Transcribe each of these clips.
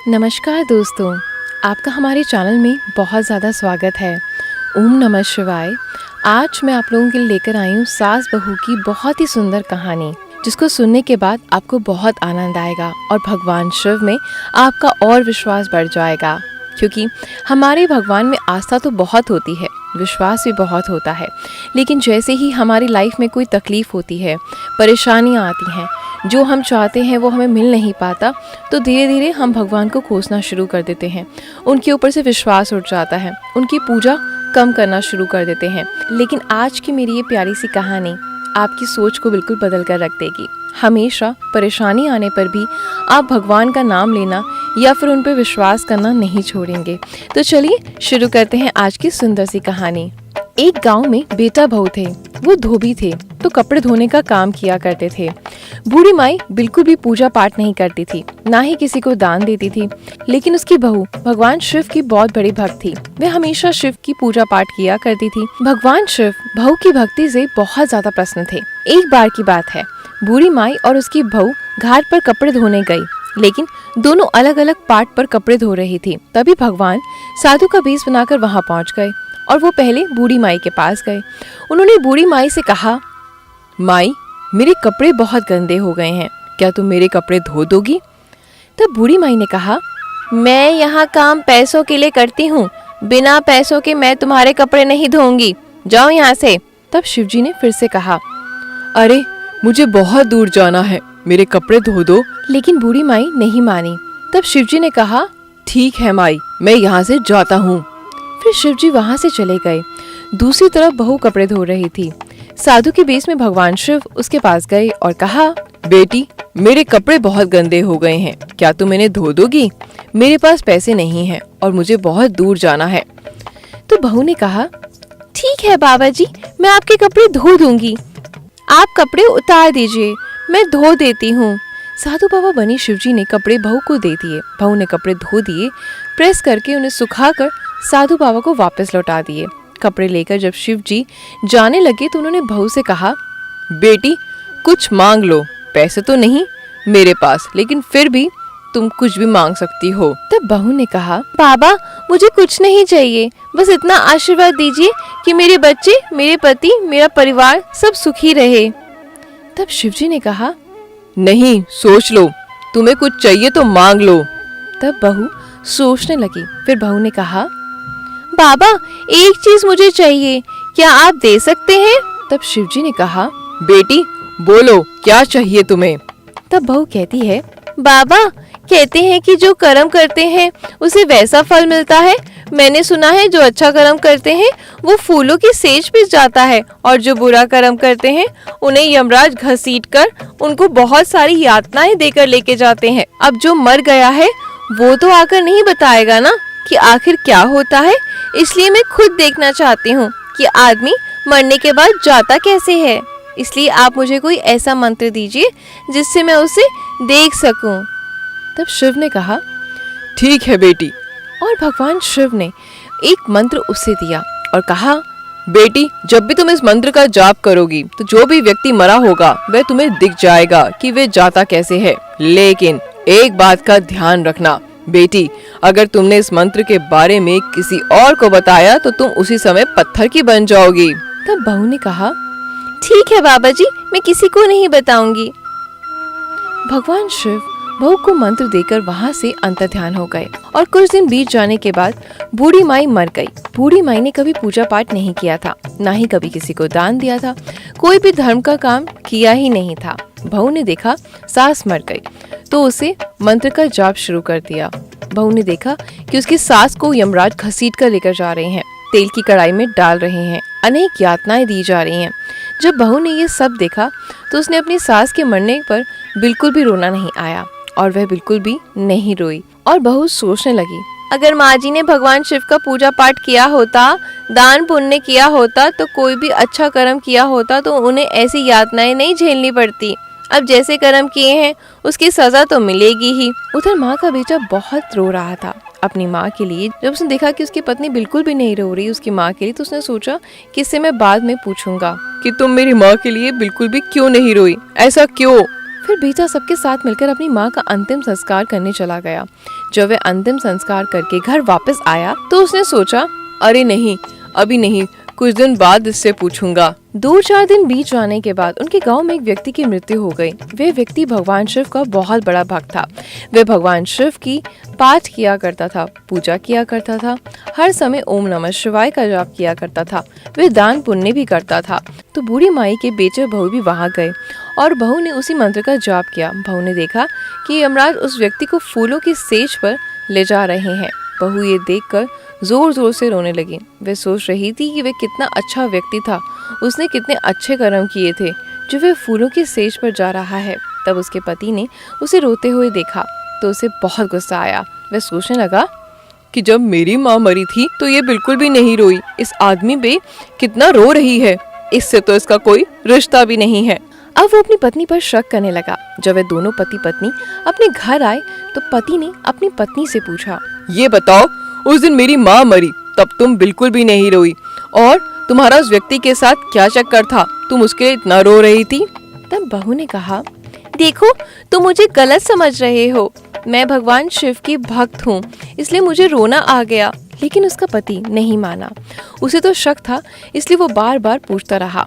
नमस्कार दोस्तों, आपका हमारे चैनल में बहुत ज़्यादा स्वागत है। ओम नमः शिवाय। आज मैं आप लोगों के लिए लेकर आई हूँ सास बहू की बहुत ही सुंदर कहानी, जिसको सुनने के बाद आपको बहुत आनंद आएगा और भगवान शिव में आपका और विश्वास बढ़ जाएगा। क्योंकि हमारे भगवान में आस्था तो बहुत होती है, विश्वास भी बहुत होता है, लेकिन जैसे ही हमारी लाइफ में कोई तकलीफ़ होती है, परेशानियाँ आती हैं, जो हम चाहते हैं वो हमें मिल नहीं पाता, तो धीरे धीरे हम भगवान को कोसना शुरू कर देते हैं। उनके ऊपर से विश्वास उठ जाता है, उनकी पूजा कम करना शुरू कर देते हैं। लेकिन आज की मेरी ये प्यारी सी कहानी आपकी सोच को बिल्कुल बदल कर रख देगी। हमेशा परेशानी आने पर भी आप भगवान का नाम लेना या फिर उन पर विश्वास करना नहीं छोड़ेंगे। तो चलिए शुरू करते हैं आज की सुंदर सी कहानी। एक गांव में बेटा बहू थे। वो धोबी थे तो कपड़े धोने का काम किया करते थे। बूढ़ी माई बिल्कुल भी पूजा पाठ नहीं करती थी, ना ही किसी को दान देती थी। लेकिन उसकी बहू भगवान शिव की बहुत बड़ी भक्त थी। वे हमेशा शिव की पूजा पाठ किया करती थी। भगवान शिव बहू की भक्ति से बहुत ज्यादा प्रसन्न थे। एक बार की बात है, बूढ़ी माई और उसकी बहू घाट पर कपड़े धोने गई, लेकिन दोनों अलग अलग पाट पर कपड़े धो रही थी। तभी भगवान साधु का वेश बनाकर वहां पहुंच गए और वो पहले बूढ़ी माई के पास गए। उन्होंने बूढ़ी माई से कहा, माई, मेरे कपड़े बहुत गंदे हो गए हैं, क्या तुम मेरे कपड़े धो दोगी? तब बूढ़ी माई ने कहा, मैं यहाँ काम पैसों के लिए करती हूँ, बिना पैसों के मैं तुम्हारे कपड़े नहीं धोऊंगी, जाओ यहाँ से। तब शिवजी ने फिर से कहा, अरे मुझे बहुत दूर जाना है, मेरे कपड़े धो दो। लेकिन बूढ़ी माई नहीं मानी। तब शिवजी ने कहा, ठीक है माई, मैं यहाँ से जाता हूँ। फिर शिवजी वहाँ से चले गए। दूसरी तरफ बहू कपड़े धो रही थी। साधु के वेश में भगवान शिव उसके पास गए और कहा, बेटी, मेरे कपड़े बहुत गंदे हो गए हैं, क्या तुम इन्हें धो दोगी? मेरे पास पैसे नहीं हैं और मुझे बहुत दूर जाना है। तो बहू ने कहा, ठीक है बाबा जी, मैं आपके कपड़े धो दूंगी, आप कपड़े उतार दीजिए, मैं धो देती हूँ। साधु बाबा बनी शिवजी ने कपड़े बहू को दे दिए। बहू ने कपड़े धो दिए, प्रेस करके उन्हें सुखाकर साधु बाबा को वापस लौटा दिए। कपड़े लेकर जब शिवजी जाने लगे तो उन्होंने बहू से कहा, बेटी, कुछ मांग लो, पैसे तो नहीं मेरे पास, लेकिन फिर भी तुम कुछ भी मांग सकती हो। तब बहू ने कहा, बाबा, मुझे कुछ नहीं चाहिए, बस इतना आशीर्वाद दीजिए कि मेरे बच्चे, मेरे पति, मेरा परिवार सब सुखी रहे। तब शिवजी ने कहा, नहीं, सोच लो, तुम्हें कुछ चाहिए तो मांग लो। तब बहू सोचने लगी। फिर बहू ने कहा, बाबा, एक चीज मुझे चाहिए, क्या आप दे सकते हैं? तब शिवजी ने कहा, बेटी, बोलो, क्या चाहिए तुम्हें? तब बहू कहती है, बाबा, कहते हैं कि जो कर्म करते हैं उसे वैसा फल मिलता है। मैंने सुना है जो अच्छा कर्म करते हैं वो फूलों की सेज पे जाता है, और जो बुरा कर्म करते हैं उन्हें यमराज घसीटकर उनको बहुत सारी यातनाएं देकर लेके जाते हैं। अब जो मर गया है वो तो आकर नहीं बताएगा ना कि आखिर क्या होता है, इसलिए मैं खुद देखना चाहती हूँ कि आदमी मरने के बाद जाता कैसे है। इसलिए आप मुझे कोई ऐसा मंत्र दीजिए जिससे मैं उसे देख सकूं। तब शिव ने कहा, ठीक है बेटी। और भगवान शिव ने एक मंत्र उसे दिया और कहा, बेटी, जब भी तुम इस मंत्र का जाप करोगी तो जो भी व्यक्ति मरा होगा वह तुम्हें दिख जाएगा कि वे जाता कैसे है। लेकिन एक बात का ध्यान रखना बेटी, अगर तुमने इस मंत्र के बारे में किसी और को बताया तो तुम उसी समय पत्थर की बन जाओगी। तब बहू ने कहा, ठीक है बाबा जी, मैं किसी को नहीं बताऊंगी। भगवान शिव बहू को मंत्र देकर वहाँ से अंतर्ध्यान हो गए और कुछ दिन बीत जाने के बाद बूढ़ी माई मर गई। बूढ़ी माई ने कभी पूजा पाठ नहीं किया था, ना ही कभी किसी को दान दिया था, कोई भी धर्म का काम किया ही नहीं था। बहू ने देखा सास मर गई तो उसे मंत्र का जाप शुरू कर दिया। बहू ने देखा कि उसकी सास को यमराज घसीट कर लेकर जा रहे हैं, तेल की कढ़ाई में डाल रहे हैं, अनेक यातनाएं दी जा रही हैं। जब बहू ने ये सब देखा तो उसने अपनी सास के मरने पर बिल्कुल भी रोना नहीं आया और वह बिल्कुल भी नहीं रोई। और बहू सोचने लगी, अगर माँ जी ने भगवान शिव का पूजा पाठ किया होता, दान पुण्य किया होता, तो कोई भी अच्छा कर्म किया होता तो उन्हें ऐसी यातनाएं नहीं झेलनी पड़ती। अब जैसे कर्म किए हैं उसकी सजा तो मिलेगी ही। उधर माँ का बेटा बहुत रो रहा था अपनी माँ के लिए। जब उसने देखा कि उसकी पत्नी बिल्कुल भी नहीं रो रही उसकी माँ के लिए, तो उसने सोचा कि इससे मैं बाद में पूछूंगा कि तुम मेरी माँ के लिए बिल्कुल भी क्यों नहीं रोई, ऐसा क्यों? फिर बेटा सबके साथ मिलकर अपनी माँ का अंतिम संस्कार करने चला गया। जब वह अंतिम संस्कार करके घर वापस आया तो उसने सोचा, अरे नहीं, अभी नहीं, कुछ दिन बाद इससे पूछूंगा। 2-4 दिन बीत जाने के बाद उनके गांव में एक व्यक्ति की मृत्यु हो गई। वह व्यक्ति भगवान शिव का बहुत बड़ा भक्त था। वह भगवान शिव की पाठ किया करता था, पूजा किया करता था, हर समय ओम नमः शिवाय का जाप किया करता था। वह दान पुण्य भी करता था। तो बूढ़ी माई के बेटे बहू भी वहां गए और बहू ने उसी मंत्र का जाप किया। बहू ने देखा कि यमराज उस व्यक्ति को फूलों की सेज पर ले जा रहे हैं। बहू ये देखकर जोर जोर से रोने लगी। वह सोच रही थी कि वह कितना अच्छा व्यक्ति था, उसने कितने अच्छे कर्म किए थे जो वह फूलों की सेज पर जा रहा है। तब उसके पति ने उसे रोते हुए देखा तो उसे बहुत गुस्सा आया। वह सोचने लगा कि जब मेरी माँ मरी थी तो ये बिल्कुल भी नहीं रोई, इस आदमी पे कितना रो रही है, इससे तो इसका कोई रिश्ता भी नहीं है। अब वो अपनी पत्नी पर शक करने लगा। जब वे दोनों पति पत्नी अपने घर आए तो पति ने अपनी पत्नी से पूछा, ये बताओ, उस दिन मेरी माँ मरी तब तुम बिल्कुल भी नहीं रोई, और तुम्हारा उस व्यक्ति के साथ क्या चक्कर था, तुम उसके लिए इतना रो रही थी? तब बहू ने कहा, देखो तुम मुझे गलत समझ रहे हो, मैं भगवान शिव की भक्त हूँ, इसलिए मुझे रोना आ गया। लेकिन उसका पति नहीं माना। उसे तो शक था, इसलिए वो बार बार पूछता रहा,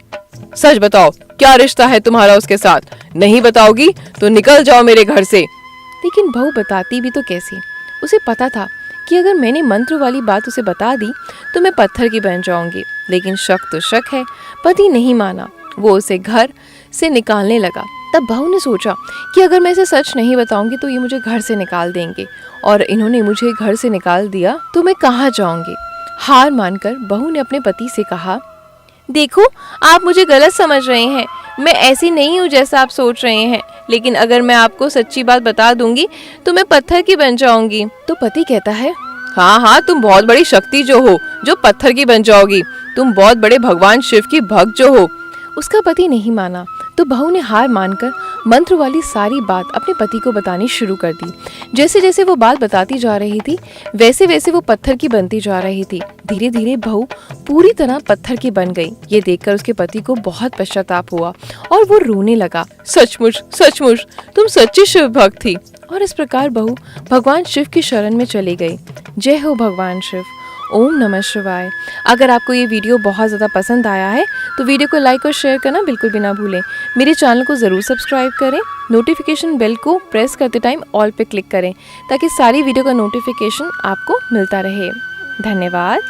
सच बताओ, क्या रिश्ता है तुम्हारा उसके साथ? नहीं बताओगी तो निकल जाओ मेरे घर से। लेकिन बहू बताती भी तो कैसे? उसे पता था कि अगर मैंने मंत्र वाली बात उसे बता दी तो मैं पत्थर की बन जाऊंगी। लेकिन शक तो शक है, पति नहीं माना। वो उसे घर से निकालने लगा। तब बहू ने सोचा कि अगर मैं इसे सच नहीं बताऊंगी तो ये मुझे घर से निकाल देंगे, और इन्होंने मुझे घर से निकाल दिया तो मैं कहाँ जाऊंगी। हार मानकर बहू ने अपने पति से कहा, देखो आप मुझे गलत समझ रहे हैं, मैं ऐसी नहीं हूँ जैसा आप सोच रहे हैं, लेकिन अगर मैं आपको सच्ची बात बता दूंगी तो मैं पत्थर की बन जाऊंगी। तो पति कहता है, हाँ हाँ, तुम बहुत बड़ी शक्ति जो हो, जो पत्थर की बन जाओगी, तुम बहुत बड़े भगवान शिव की भक्त जो हो। उसका पति नहीं माना तो बहू ने हार मानकर मंत्र वाली सारी बात अपने पति को बतानी शुरू कर दी। जैसे जैसे वो बात बताती जा रही थी वैसे वैसे वो पत्थर की बनती जा रही थी। धीरे धीरे बहू पूरी तरह पत्थर की बन गई। ये देखकर उसके पति को बहुत पश्चाताप हुआ और वो रोने लगा। सचमुच सचमुच तुम सच्ची शिव भक्त थी। और इस प्रकार बहू भगवान शिव की शरण में चली गई। जय हो भगवान शिव। ओम नमः शिवाय। अगर आपको ये वीडियो बहुत ज़्यादा पसंद आया है तो वीडियो को लाइक और शेयर करना बिल्कुल भी ना भूलें। मेरे चैनल को ज़रूर सब्सक्राइब करें। नोटिफिकेशन बेल को प्रेस करते टाइम ऑल पे क्लिक करें ताकि सारी वीडियो का नोटिफिकेशन आपको मिलता रहे। धन्यवाद।